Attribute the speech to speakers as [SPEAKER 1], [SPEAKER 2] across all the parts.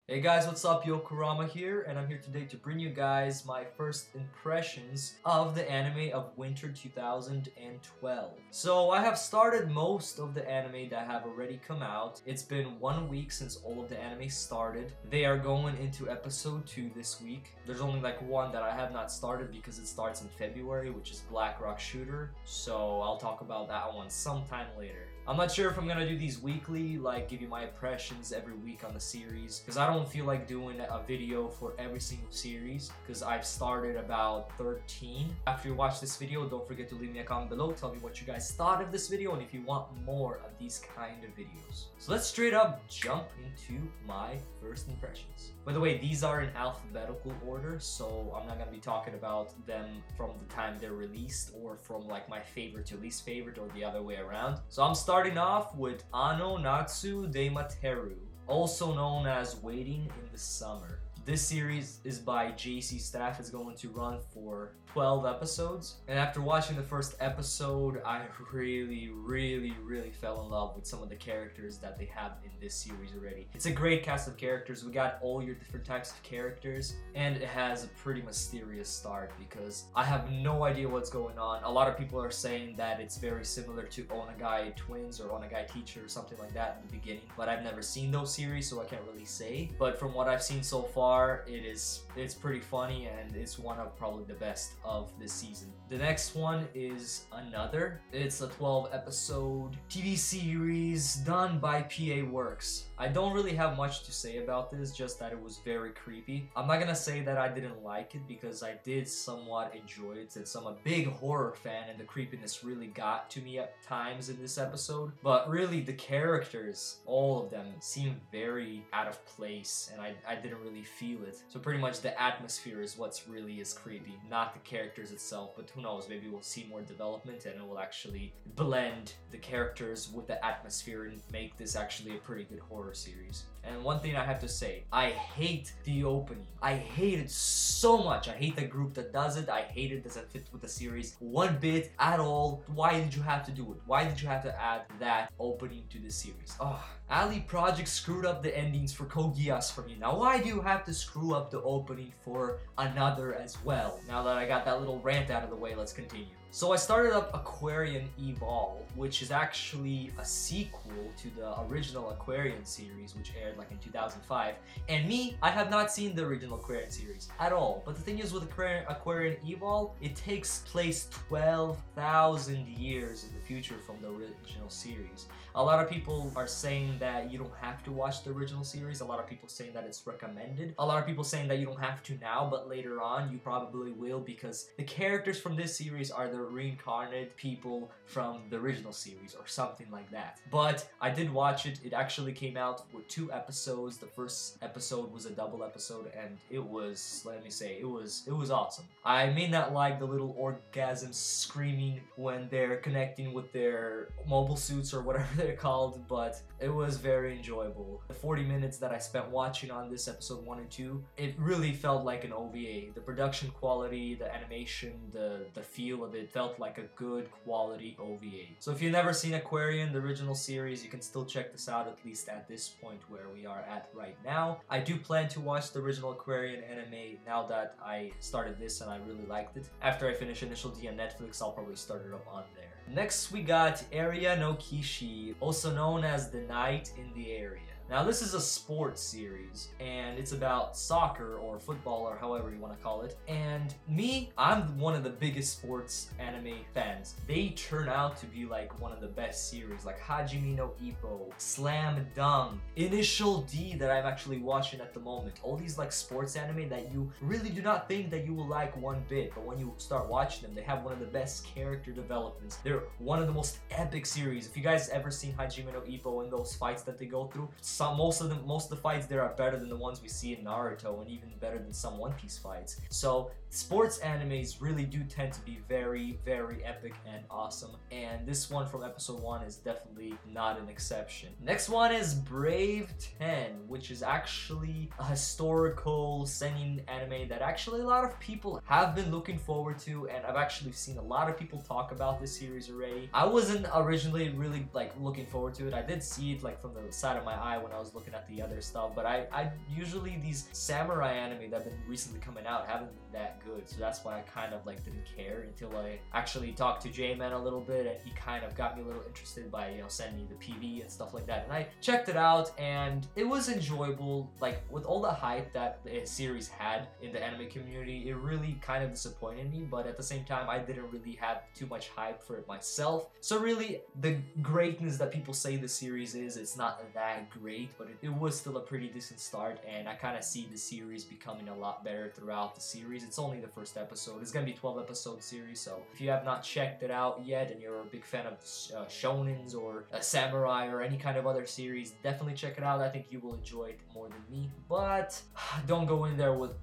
[SPEAKER 1] Hey guys, what's up? Yokorama here, and I'm here today to bring you guys my first impressions of the anime of Winter 2012. So I have started most of the anime that have already come out. It's been 1 week since all of the anime started. They are going into episode 2 this week. There's only like one that I have not started because it starts in February, which is Black Rock Shooter. So I'll talk about that one sometime later. I'm not sure if I'm gonna do these weekly, like give you my impressions every week on the series, because I don't feel like doing a video for every single series, because I've started about 13. After you watch this video, don't forget to leave me a comment below, tell me what you guys thought of this video, and if you want more of these kind of videos. So let's straight up jump into my first impressions. By the way, these are in alphabetical order, so I'm not gonna be talking about them from the time they're released, or from like my favorite to least favorite, or the other way around. So I'm starting off with Ano Natsu de Materu, also known as Waiting in the Summer. This series is by JC Staff. It's going to run for 12 episodes. And after watching the first episode, I really fell in love with some of the characters that they have in this series already. It's a great cast of characters. We got all your different types of characters, and it has a pretty mysterious start because I have no idea what's going on. A lot of people are saying that it's very similar to Onagai Twins or Onagai Teacher or something like that in the beginning, but I've never seen those series, so I can't really say. But from what I've seen so far, it's pretty funny, and it's one of probably the best of this season. The next one is Another. It's a 12 episode TV series done by PA Works. I don't really have much to say about this, just that it was very creepy. I'm not gonna say that I didn't like it, because I did somewhat enjoy it, since I'm a big horror fan and the creepiness really got to me at times in this episode. But really, the characters, all of them, seem very out of place, and I didn't really feel it. So pretty much the atmosphere is what's really is creepy, not the characters itself. But who knows, maybe we'll see more development and it will actually blend the characters with the atmosphere and make this actually a pretty good horror series. And one thing I have to say, I hate the opening. I hate it so much. I hate the group that does it. I hate it. Doesn't fit with the series one bit at all. Why did you have to do it? Why did you have to add that opening to the series? Oh, Ali Project screwed up the endings for Kogias for me. Now why do you have to screw up the opening for Another as well? Now that I got that little rant out of the way, let's continue. So I started up Aquarian Evol, which is actually a sequel to the original Aquarian series, which aired like in 2005. And me, I have not seen the original Aquarian series at all. But the thing is, with Aquarian Evol, it takes place 12,000 years in the future from the original series. A lot of people are saying that you don't have to watch the original series. A lot of people saying that it's recommended. A lot of people saying that you don't have to now, but later on you probably will, because the characters from this series are the reincarnated people from the original series or something like that. But I did watch it. It actually came out with 2 episodes. The first episode was a double episode, and it was, let me say, it was awesome. I may not like the little orgasm screaming when they're connecting with their mobile suits or whatever they're called, but it was very enjoyable. The 40 minutes that I spent watching on this episode 1 and 2, it really felt like an OVA. The production quality, the animation, the feel of it felt like a good quality OVA. So if you've never seen Aquarian, the original series, you can still check this out, at least at this point where we are at right now. I do plan to watch the original Aquarian anime now that I started this and I really liked it. After I finish Initial D on Netflix, I'll probably start it up on there. Next we got Area No Kishi, also known as The Night in the Area. Now this is a sports series, and it's about soccer or football or however you want to call it. And me, I'm one of the biggest sports anime fans. They turn out to be like one of the best series, like Hajime no Ippo, Slam Dunk, Initial D that I'm actually watching at the moment. All these like sports anime that you really do not think that you will like one bit, but when you start watching them, they have one of the best character developments. They're one of the most epic series. If you guys ever seen Hajime no Ippo and those fights that they go through, most of the fights there are better than the ones we see in Naruto, and even better than some One Piece fights. So sports animes really do tend to be very epic and awesome, and this one from episode 1 is definitely not an exception. Next one is Brave 10, which is actually a historical seinen anime that actually a lot of people have been looking forward to, and I've actually seen a lot of people talk about this series already. I wasn't originally really like looking forward to it. I did see it like from the side of my eye when I was looking at the other stuff, but I usually these samurai anime that have been recently coming out haven't been that good, so that's why I kind of like didn't care until I actually talked to J-Man a little bit, and he kind of got me a little interested by, you know, sending me the PV and stuff like that, and I checked it out and it was enjoyable. Like, with all the hype that the series had in the anime community, it really kind of disappointed me, but at the same time I didn't really have too much hype for it myself. So really, the greatness that people say the series is, it's not that great, but it was still a pretty decent start, and I kind of see the series becoming a lot better throughout the series. It's only the first episode. It's gonna be a 12-episode series, so if you have not checked it out yet and you're a big fan of shonens or samurai or any kind of other series, definitely check it out. I think you will enjoy it more than me, but don't go in there with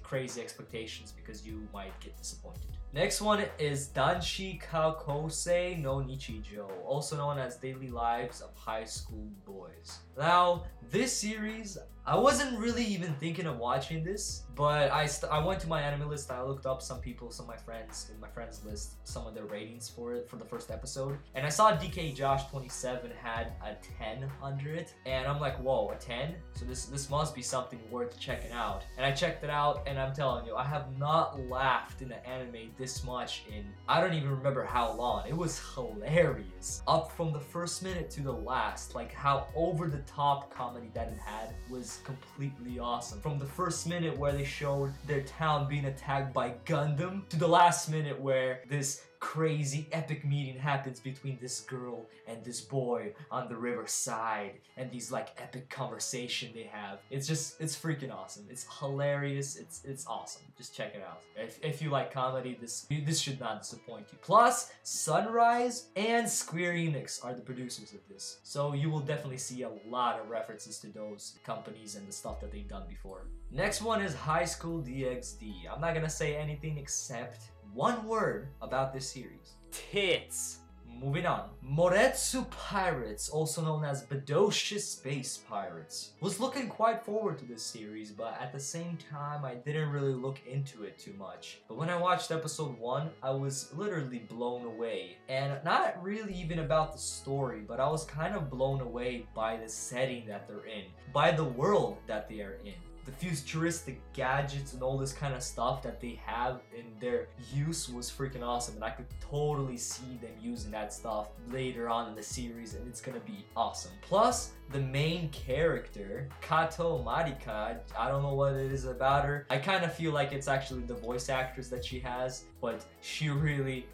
[SPEAKER 1] crazy expectations because you might get disappointed. Next one is Danshi Kakose no Nichijo, also known as Daily Lives of High School Boys. Now, this series, I wasn't really even thinking of watching this, but I went to my anime list and I looked up some people, some of my friends in my friends list, some of their ratings for it for the first episode, and I saw DK Josh 27 had a 10 under it, and I'm like, whoa, a 10? So this must be something worth checking out. And I checked it out, and I'm telling you, I have not laughed in an anime this much in, I don't even remember how long. It was hilarious. Up from the first minute to the last, like how over the top comedy that it had was completely awesome. From the first minute where they showed their town being attacked by Gundam to the last minute where this crazy epic meeting happens between this girl and this boy on the riverside, and these like epic conversation they have. It's freaking awesome. It's hilarious. It's awesome. Just check it out. If you like comedy, this should not disappoint you. Plus, Sunrise and Square Enix are the producers of this, so you will definitely see a lot of references to those companies and the stuff that they've done before. Next one is Highschool DXD. I'm not gonna say anything except one word about this series: tits. Moving on. Moretsu Pirates, also known as Badosha Space Pirates, was looking quite forward to this series, but at the same time I didn't really look into it too much. But when I watched episode 1, I was literally blown away. And not really even about the story, but I was kind of blown away by the setting that they're in, by the world that they are in. The futuristic gadgets and all this kind of stuff that they have in their use was freaking awesome, and I could totally see them using that stuff later on in the series, and it's gonna be awesome. Plus, the main character, Kato Marika, I don't know what it is about her. I kind of feel like it's actually the voice actress that she has, but she really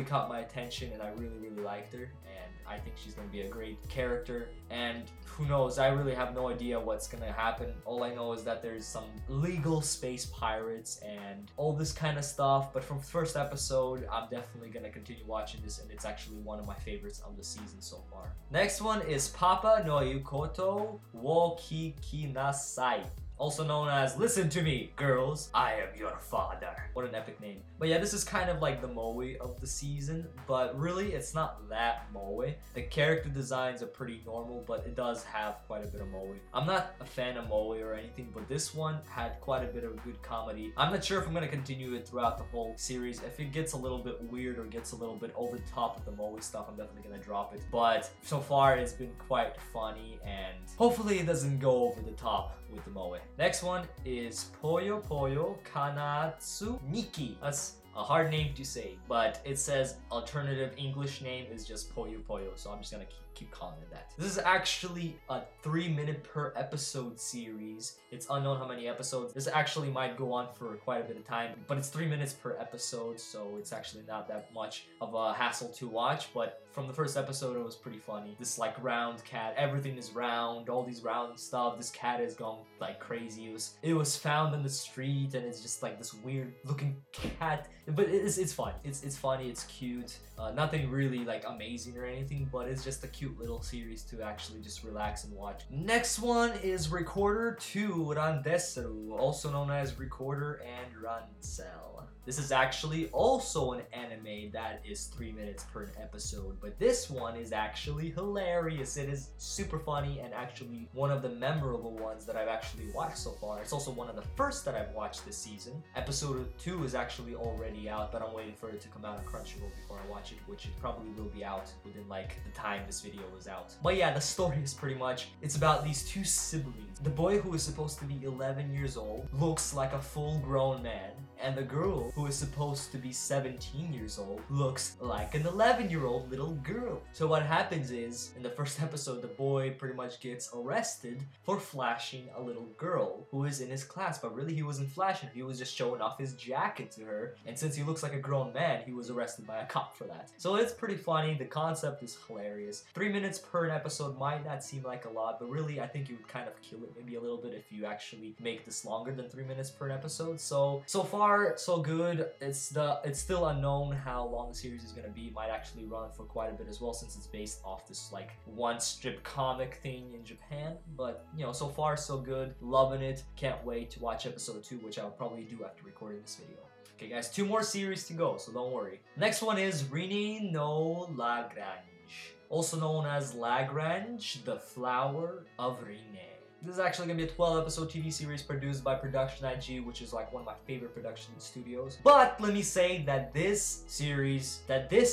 [SPEAKER 1] caught my attention, and I really liked her, and I think she's gonna be a great character. And who knows, I really have no idea what's gonna happen. All I know is that there's some legal space pirates and all this kind of stuff, but from first episode, I'm definitely gonna continue watching this, and it's actually one of my favorites of the season so far. Next one is Papa no Iukoto wo Kikinasai, also known as Listen to Me, Girls, I Am Your Father. What an epic name. But yeah, this is kind of like the moe of the season, but really it's not that moe. The character designs are pretty normal, but it does have quite a bit of moe. I'm not a fan of moe or anything, but this one had quite a bit of good comedy. I'm not sure if I'm going to continue it throughout the whole series. If it gets a little bit weird or gets a little bit over the top of the moe stuff, I'm definitely going to drop it. But so far it's been quite funny, and hopefully it doesn't go over the top with the moe. Next one is Poyo Poyo Kanatsu Niki. That's a hard name to say, but it says alternative English name is just Poyo Poyo, so I'm just gonna keep calling it that. This is actually a 3-minute per episode series. It's unknown how many episodes. This actually might go on for quite a bit of time, but it's 3 minutes per episode, so it's actually not that much of a hassle to watch. But from the first episode, it was pretty funny. This like round cat, everything is round, all these round stuff. This cat is gone like crazy. It was found on the street, and it's just like this weird looking cat, but it's fun. It's funny, it's cute. Nothing really like amazing or anything, but it's just a cute little series to actually just relax and watch. Next one is Recorder 2 Randeseru, also known as Recorder and Rancel. This is actually also an anime that is 3 minutes per episode, but this one is actually hilarious. It is super funny and actually one of the memorable ones that I've actually watched so far. It's also one of the first that I've watched this season. Episode 2 is actually already out, but I'm waiting for it to come out on Crunchyroll before I watch it, which it probably will be out within like the time this video is out. But yeah, the story is pretty much, it's about these two siblings. The boy who is supposed to be 11 years old looks like a full-grown man, and the girl who is supposed to be 17 years old looks like an 11-year-old little girl. So what happens is, in the first episode, the boy pretty much gets arrested for flashing a little girl who is in his class, but really he wasn't flashing, he was just showing off his jacket to her, and since he looks like a grown man, he was arrested by a cop for that. So it's pretty funny, the concept is hilarious. 3 minutes per episode might not seem like a lot, but really I think you would kind of kill it maybe a little bit if you actually make this longer than 3 minutes per episode. So far so good. It's still unknown how long the series is gonna be. It might actually run for quite a bit as well, since it's based off this like one strip comic thing in Japan. But you know, so far so good. Loving it. Can't wait to watch episode 2, which I'll probably do after recording this video. Okay guys, 2 more series to go, so don't worry. Next one is Rini no Lagrange, also known as Lagrange, the Flower of Rini. This is actually going to be a 12-episode TV series produced by Production IG, which is like one of my favorite production studios. But let me say that this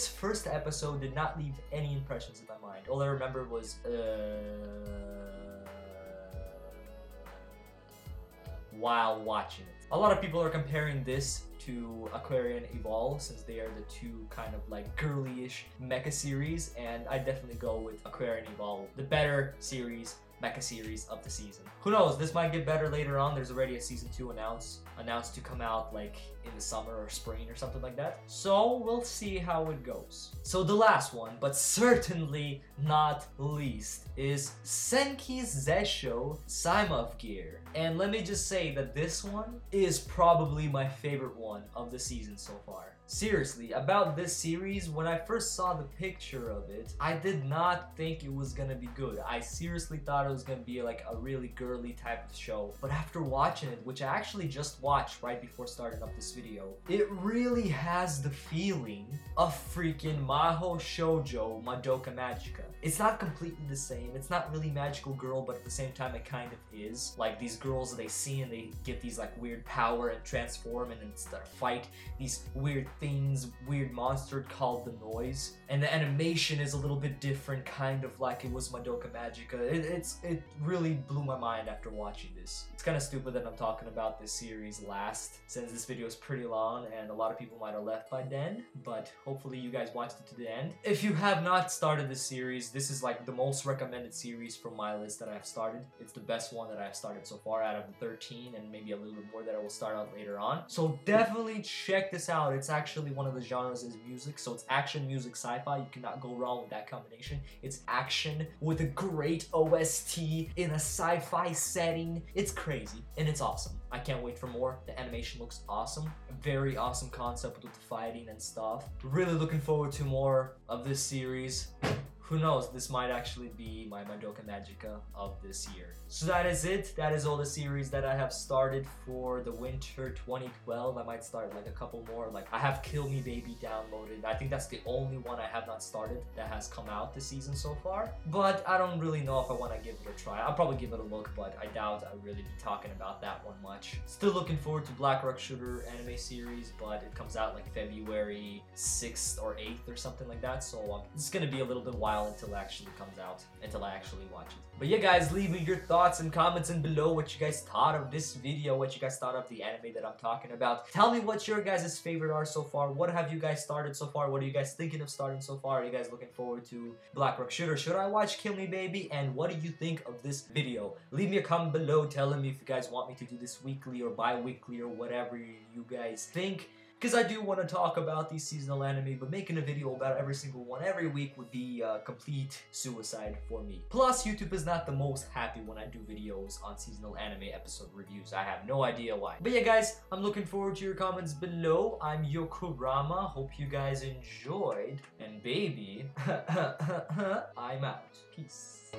[SPEAKER 1] first episode did not leave any impressions in my mind. All I remember was, while watching it. A lot of people are comparing this to Aquarian Evol, since they are the two kind of like girly-ish mecha series, and I definitely go with Aquarian Evol, the better series, mecha series of the season. Who knows, this might get better later on. There's already a season 2 announced to come out like in the summer or spring or something like that. So we'll see how it goes. So the last one, but certainly not least, is Senki's Zesho Saima of Gear. And let me just say that this one is probably my favorite one of the season so far. Seriously, about this series, when I first saw the picture of it, I did not think it was gonna be good. I seriously thought it was gonna be like a really girly type of show. But after watching it, which I actually just watched right before starting up this video, it really has the feeling of freaking Mahou Shoujo Madoka Magica. It's not completely the same. It's not really magical girl, but at the same time it kind of is. Like these girls they see and they get these like weird power and transform and then start fight these weird things, weird monster called the Noise. And the animation is a little bit different, kind of like it was Madoka Magica. It really blew my mind after watching this. It's kind of stupid that I'm talking about this series last, since this video is pretty long and a lot of people might have left by then, but hopefully you guys watched it to the end. If you have not started this series, this is like the most recommended series from my list that I've started. It's the best one that I've started so far out of the 13 and maybe a little bit more that I will start out later on. So definitely check this out. It's actually one of the genres is music, so it's action, music, sci-fi. You cannot go wrong with that combination. It's action with a great OST in a sci-fi setting. It's crazy and it's awesome. I can't wait for more. The animation looks awesome. Very awesome concept with the fighting and stuff. Really looking forward to more of this series. Who knows, this might actually be my Madoka Magica of this year. So that is it. That is all the series that I have started for the winter 2012. I might start like a couple more. Like I have Kill Me Baby downloaded. I think that's the only one I have not started that has come out this season so far. But I don't really know if I want to give it a try. I'll probably give it a look, but I doubt I'll really be talking about that one much. Still looking forward to Black Rock Shooter anime series, but it comes out like February 6th or 8th or something like that. So it's gonna be a little bit while until it actually comes out, until I actually watch it. But yeah guys, leave me your thoughts and comments in below what you guys thought of this video, what you guys thought of the anime that I'm talking about. Tell me what your guys' favorite are so far. What have you guys started so far? What are you guys thinking of starting so far? Are you guys looking forward to Black Rock Shooter? Should I watch Kill Me Baby? And what do you think of this video? Leave me a comment below telling me if you guys want me to do this weekly or bi-weekly or whatever you guys think. Because I do want to talk about these seasonal anime, but making a video about every single one every week would be complete suicide for me. Plus, YouTube is not the most happy when I do videos on seasonal anime episode reviews. I have no idea why. But yeah guys, I'm looking forward to your comments below. I'm Yokorama. Hope you guys enjoyed. And baby, I'm out. Peace.